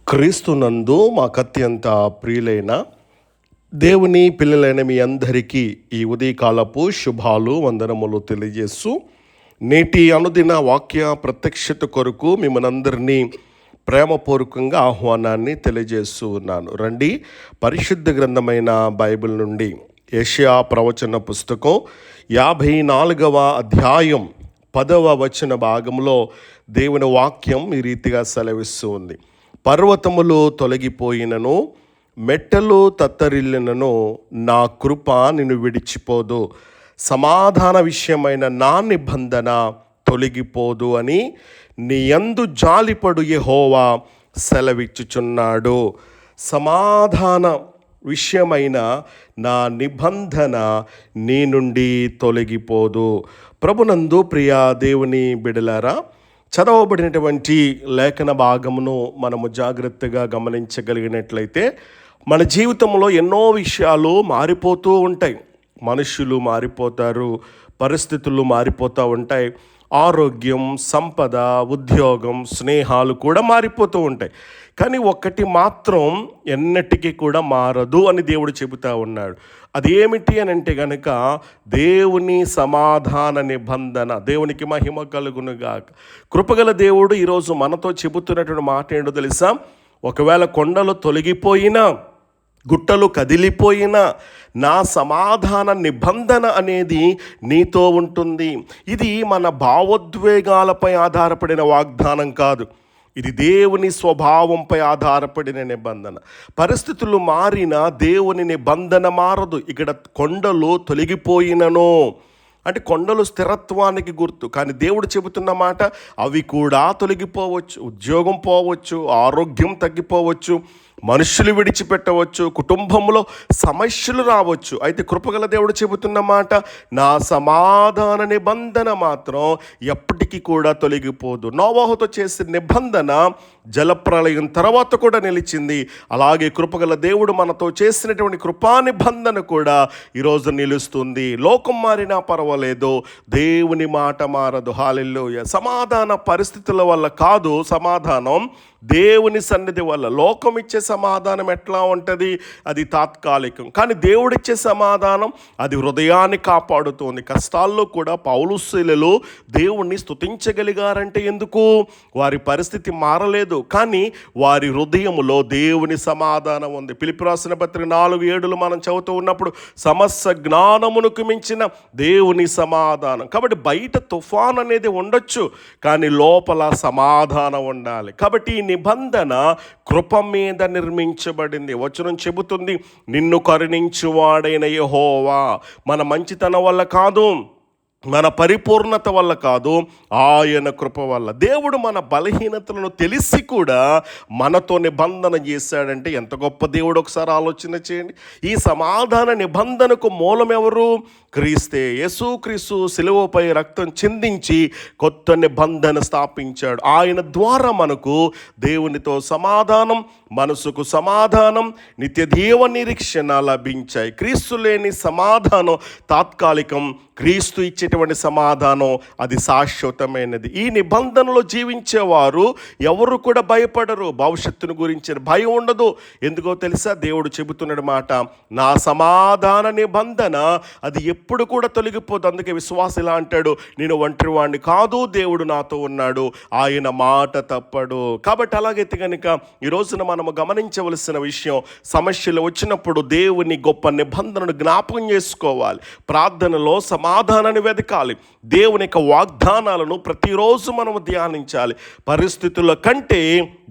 క్రీస్తునందు మాకు అత్యంత ప్రియులైన దేవుని పిల్లలైన మీ అందరికీ ఈ ఉదయకాలపు శుభాలు వందనములు తెలియజేస్తూ నేటి అనుదిన వాక్య ప్రత్యక్షత కొరకు మిమ్మల్ని ప్రేమపూర్వకంగా ఆహ్వానాన్ని తెలియజేస్తూ ఉన్నాను. రండి, పరిశుద్ధ గ్రంథమైన బైబిల్ నుండి యెషయా ప్రవచన పుస్తకం 54వ అధ్యాయం 10వ వచన భాగంలో దేవుని వాక్యం ఈ రీతిగా సెలవిస్తూ ఉంది. పర్వతములు తొలగిపోయినను, మెట్టలు తత్తరిల్లినను, నా కృప నిన్ను విడిచిపోదు, సమాధాన విషయమైన నా నిబంధన తొలగిపోదు అని నీ యందు జాలిపడు యెహోవా సెలవిచ్చుచున్నాడు. సమాధాన విషయమైన నా నిబంధన నీ నుండి తొలగిపోదు. ప్రభునందు ప్రియ దేవుని బిడలారా, చదవబడినటువంటి లేఖన భాగమును మనము జాగ్రత్తగా గమనించగలిగినట్లయితే మన జీవితంలో ఎన్నో విషయాలు మారిపోతూ ఉంటాయి. మనుషులు మారిపోతారు, పరిస్థితులు మారిపోతూ ఉంటాయి, ఆరోగ్యం, సంపద, ఉద్యోగం, స్నేహాలు కూడా మారిపోతూ ఉంటాయి. కానీ ఒక్కటి మాత్రం ఎన్నటికీ కూడా మారదు అని దేవుడు చెబుతూ ఉన్నాడు. అది ఏమిటి అని అంటే కనుక దేవుని సమాధాన నిబంధన. దేవునికి మహిమ కలుగునుగాక. కృపగల దేవుడు ఈరోజు మనతో చెబుతున్నటువంటి మాట ఏంటో తెలుసా? ఒకవేళ కొండలు తొలగిపోయినా, గుట్టలు కదిలిపోయినా, నా సమాధాన నిబంధన అనేది నీతో ఉంటుంది. ఇది మన భావోద్వేగాలపై ఆధారపడిన వాగ్దానం కాదు, ఇది దేవుని స్వభావంపై ఆధారపడిన నిబంధన. పరిస్థితులు మారిన దేవుని నిబంధన మారదు. ఇక్కడ కొండలు తొలగిపోయినను అంటే కొండలు స్థిరత్వానికి గుర్తు. కానీ దేవుడు చెబుతున్న మాట, అవి కూడా తొలగిపోవచ్చు. ఉద్యోగం పోవచ్చు, ఆరోగ్యం తగ్గిపోవచ్చు, మనుషులు విడిచిపెట్టవచ్చు, కుటుంబంలో సమస్యలు రావచ్చు. అయితే కృపగల దేవుడు చెబుతున్న మాట, నా సమాధాన నిబంధన మాత్రం ఎప్పటికీ కూడా తొలగిపోదు. నోవహుతో చేసిన నిబంధన జలప్రళయం తర్వాత కూడా నిలిచింది. అలాగే కృపగల దేవుడు మనతో చేసినటువంటి కృపా నిబంధన కూడా ఈరోజు నిలుస్తుంది. లోకం మారినా పర్వాలేదు, దేవుని మాట మారదు. హల్లెలూయా. సమాధాన పరిస్థితుల వల్ల కాదు సమాధానం, దేవుని సన్నిధి వల్ల. లోకం ఇచ్చే సమాధానం ఎట్లా ఉంటుంది? అది తాత్కాలికం. కానీ దేవుడిచ్చే సమాధానం అది హృదయాన్ని కాపాడుతుంది. కష్టాల్లో కూడా పౌలు శీలలు దేవుణ్ణి స్తుతించగలిగారంటే ఎందుకు? వారి పరిస్థితి మారలేదు, కానీ వారి హృదయములో దేవుని సమాధానం ఉంది. ఫిలిప్పీ రాసిన పత్రిక 4:7 మనం చదువుతూ ఉన్నప్పుడు, సమస్త జ్ఞానమునకు మించిన దేవుని సమాధానం. కాబట్టి బయట తుఫాన్ అనేది ఉండొచ్చు, కానీ లోపల సమాధానం ఉండాలి. కాబట్టి ఈ నిబంధన కృప మీద నిర్మించబడింది. వచనం చెబుతుంది, నిన్ను కరుణించువాడైన యెహోవా. మన మంచితనం వల్ల కాదు, మన పరిపూర్ణత వల్ల కాదు, ఆయన కృప వల్ల. దేవుడు మన బలహీనతలను తెలిసి కూడా మనతో నిబంధన చేశాడంటే ఎంత గొప్ప దేవుడు! ఒకసారి ఆలోచన చేయండి. ఈ సమాధాన నిబంధనకు మూలం ఎవరు? క్రీస్తే. యేసుక్రీస్తు సిలువపై రక్తం చిందించి కొత్త నిబంధన స్థాపించాడు. ఆయన ద్వారా మనకు దేవునితో సమాధానం, మనసుకు సమాధానం, నిత్యజీవ నిరీక్షణ లభించాయి. క్రీస్తు లేని సమాధానం తాత్కాలికం, క్రీస్తు ఇచ్చేటువంటి సమాధానం అది శాశ్వతమైనది. ఈ నిబంధనలో జీవించేవారు ఎవరు కూడా భయపడరు. భవిష్యత్తును గురించిన భయం ఉండదు. ఎందుకో తెలుసా? దేవుడు చెబుతున్న మాట, నా సమాధాన నిబంధన అది ఎప్పుడు కూడా తొలగిపోదు. అందుకే విశ్వాసం ఇలా అంటాడు, నేను ఒంటరి వాడిని కాదు, దేవుడు నాతో ఉన్నాడు, ఆయన మాట తప్పడు. కాబట్టి అలాగైతే కనుక ఈ రోజున మనము గమనించవలసిన విషయం, సమస్యలు వచ్చినప్పుడు దేవుని గొప్ప నిబంధనను జ్ఞాపకం చేసుకోవాలి. ప్రార్థనలో సమాధానాన్ని వెతకాలి. దేవుని యొక్క వాగ్దానాలను ప్రతిరోజు మనము ధ్యానించాలి. పరిస్థితుల కంటే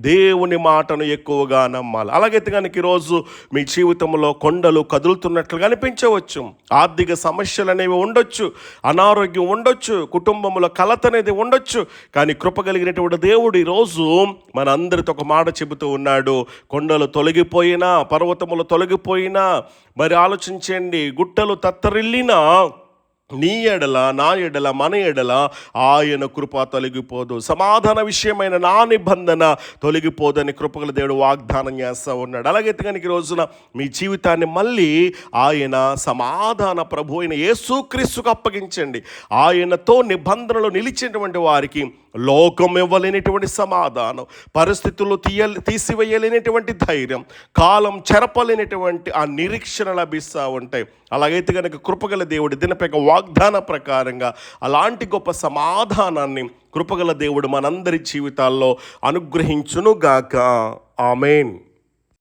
దేవుని మాటను ఎక్కువగా నమ్మాలి. అలాగైతే కనుక ఈరోజు మీ జీవితంలో కొండలు కదులుతున్నట్లుగా అనిపించవచ్చు. ఆర్థిక సమస్యలు అనేవి ఉండొచ్చు, అనారోగ్యం ఉండొచ్చు, కుటుంబంలో కలత అనేది ఉండొచ్చు. కానీ కృప కలిగినటువంటి దేవుడు ఈరోజు మన అందరితో ఒక మాట చెబుతూ ఉన్నాడు. కొండలు తొలగిపోయినా, పర్వతములు తొలగిపోయినా, మరి ఆలోచించండి, గుట్టలు తత్తరిల్లినా నీ ఎడల, నా ఎడల, మన ఎడల ఆయన కృప తొలగిపోదు, సమాధాన విషయమైన నా నిబంధన తొలగిపోదని కృపగల దేవుడు వాగ్దానం చేస్తూ ఉన్నాడు. అలాగైతే కనుక ఈ రోజున మీ జీవితాన్ని మళ్ళీ ఆయన సమాధాన ప్రభు అయిన యేసుక్రీస్తుకు అప్పగించండి. ఆయనతో నిబంధనలు నిలిచినటువంటి వారికి లోకం ఇవ్వలేనటువంటి సమాధానం, పరిస్థితుల్లో తీసివేయలేనటువంటి ధైర్యం, కాలం చెరపలేనటువంటి ఆ నిరీక్షణ లభిస్తూ ఉంటాయి. అలాగైతే కనుక కృపగల దేవుడి దినపేక వాగ్దాన ప్రకారంగా అలాంటి గొప్ప సమాధానాన్ని కృపగల దేవుడు మనందరి జీవితాల్లో అనుగ్రహించునుగాక. ఆమేన్.